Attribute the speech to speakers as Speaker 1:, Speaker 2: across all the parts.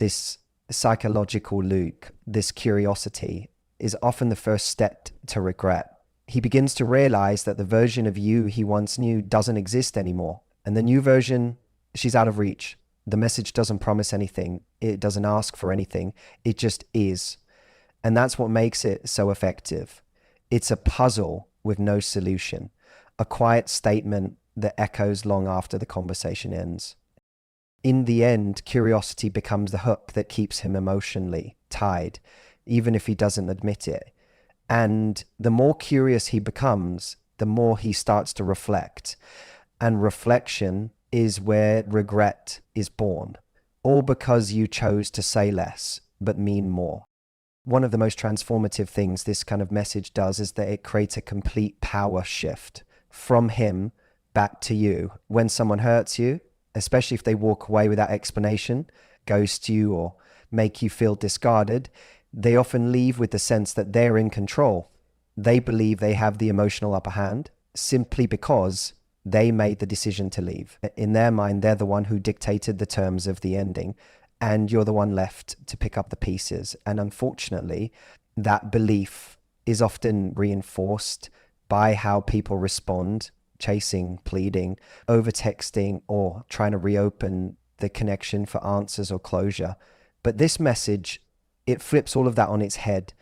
Speaker 1: This psychological loop, this curiosity, is often the first step to regret. He begins to realize that the version of you he once knew doesn't exist anymore. And the new version, she's out of reach. The message doesn't promise anything. It doesn't ask for anything. It just is. And that's what makes it so effective. It's a puzzle with no solution, a quiet statement that echoes long after the conversation ends. In the end, curiosity becomes the hook that keeps him emotionally tied, even if he doesn't admit it. And the more curious he becomes, the more he starts to reflect. And reflection is where regret is born, all because you chose to say less, but mean more. One of the most transformative things this kind of message does is that it creates a complete power shift from him back to you. When someone hurts you, especially if they walk away without explanation, ghost you, or make you feel discarded, they often leave with the sense that they're in control. They believe they have the emotional upper hand simply because they made the decision to leave. In their mind, they're the one who dictated the terms of the ending, and you're the one left to pick up the pieces. And unfortunately, that belief is often reinforced by how people respond, chasing, pleading, over-texting, or trying to reopen the connection for answers or closure. But this message, it flips all of that on its head.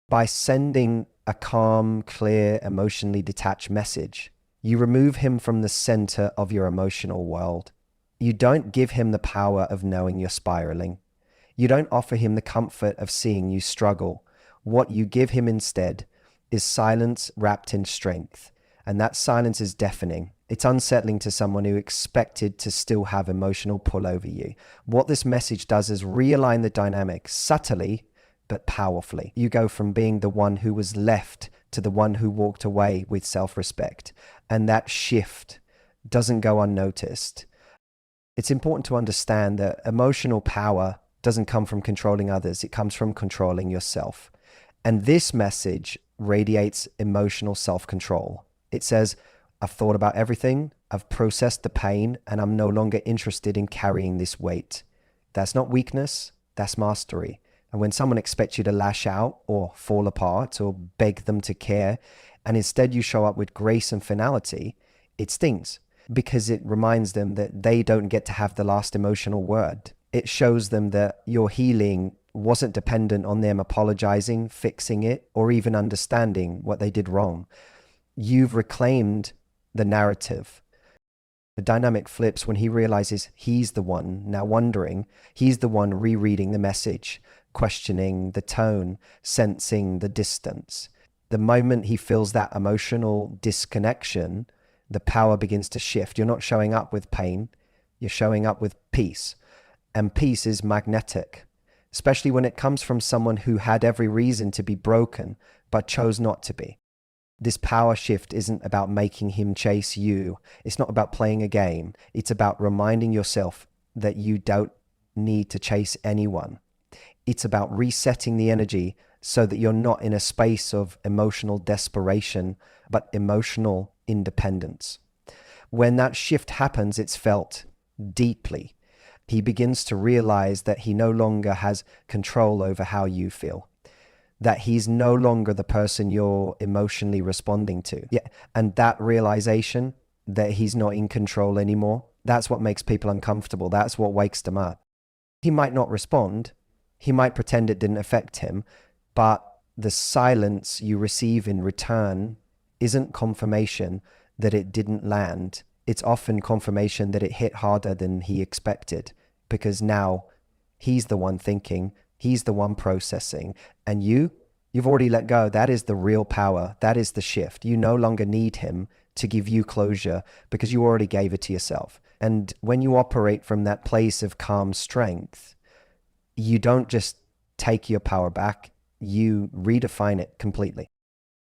Speaker 1: By sending a calm, clear, emotionally detached message, you remove him from the center of your emotional world. You don't give him the power of knowing you're spiraling. You don't offer him the comfort of seeing you struggle. What you give him instead is silence wrapped in strength. And that silence is deafening. It's unsettling to someone who expected to still have emotional pull over you. What this message does is realign the dynamic subtly, but powerfully. You go from being the one who was left to the one who walked away with self-respect. And that shift doesn't go unnoticed. It's important to understand that emotional power doesn't come from controlling others. It comes from controlling yourself. And this message radiates emotional self-control. It says, I've thought about everything, I've processed the pain, and I'm no longer interested in carrying this weight. That's not weakness, that's mastery. And when someone expects you to lash out or fall apart or beg them to care, and instead you show up with grace and finality, it stings, because it reminds them that they don't get to have the last emotional word. It shows them that your healing wasn't dependent on them apologizing, fixing it, or even understanding what they did wrong. You've reclaimed the narrative. The dynamic flips when he realizes he's the one now wondering, he's the one rereading the message, questioning the tone, sensing the distance. The moment he feels that emotional disconnection, the power begins to shift. You're not showing up with pain, you're showing up with peace. And peace is magnetic, especially when it comes from someone who had every reason to be broken, but chose not to be. This power shift isn't about making him chase you. It's not about playing a game. It's about reminding yourself that you don't need to chase anyone. It's about resetting the energy so that you're not in a space of emotional desperation, but emotional independence. When that shift happens, it's felt deeply. He begins to realize that he no longer has control over how you feel, that he's no longer the person you're emotionally responding to. Yeah, and that realization that he's not in control anymore, that's what makes people uncomfortable. That's what wakes them up. He might not respond. He might pretend it didn't affect him, but the silence you receive in return isn't confirmation that it didn't land. It's often confirmation that it hit harder than he expected, because now he's the one thinking, he's the one processing, and you've already let go. That is the real power. That is the shift. You no longer need him to give you closure because you already gave it to yourself. And when you operate from that place of calm strength, you don't just take your power back, you redefine it completely.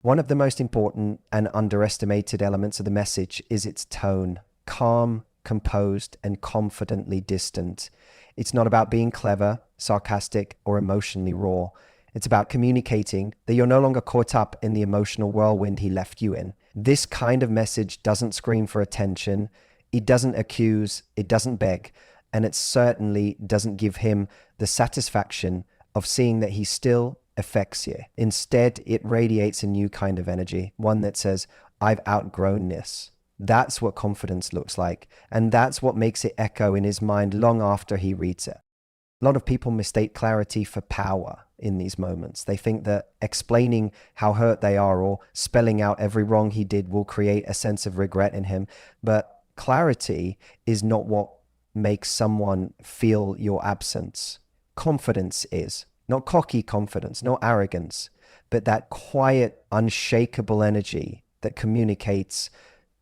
Speaker 1: One of the most important and underestimated elements of the message is its tone. Calm, composed, and confidently distant. It's not about being clever, sarcastic, or emotionally raw. It's about communicating that you're no longer caught up in the emotional whirlwind he left you in. This kind of message doesn't scream for attention. It doesn't accuse. It doesn't beg. And it certainly doesn't give him the satisfaction of seeing that he still affects you. Instead, it radiates a new kind of energy, one that says, I've outgrown this. That's what confidence looks like. And that's what makes it echo in his mind long after he reads it. A lot of people mistake clarity for power in these moments. They think that explaining how hurt they are or spelling out every wrong he did will create a sense of regret in him. But clarity is not what makes someone feel your absence. Confidence is. Not cocky confidence, not arrogance, but that quiet, unshakable energy that communicates,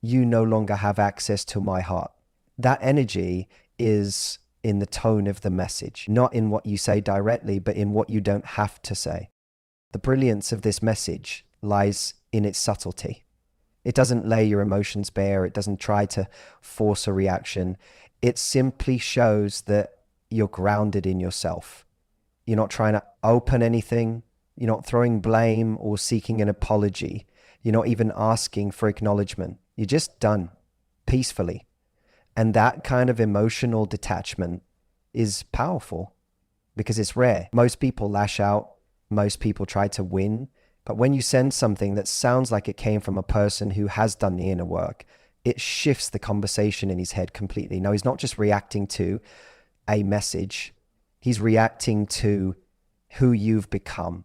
Speaker 1: you no longer have access to my heart. That energy is in the tone of the message, not in what you say directly, but in what you don't have to say. The brilliance of this message lies in its subtlety. It doesn't lay your emotions bare. It doesn't try to force a reaction. It simply shows that you're grounded in yourself. You're not trying to open anything. You're not throwing blame or seeking an apology. You're not even asking for acknowledgement. You're just done peacefully. And that kind of emotional detachment is powerful because it's rare. Most people lash out. Most people try to win. But when you send something that sounds like it came from a person who has done the inner work, it shifts the conversation in his head completely. Now, he's not just reacting to a message. He's reacting to who you've become.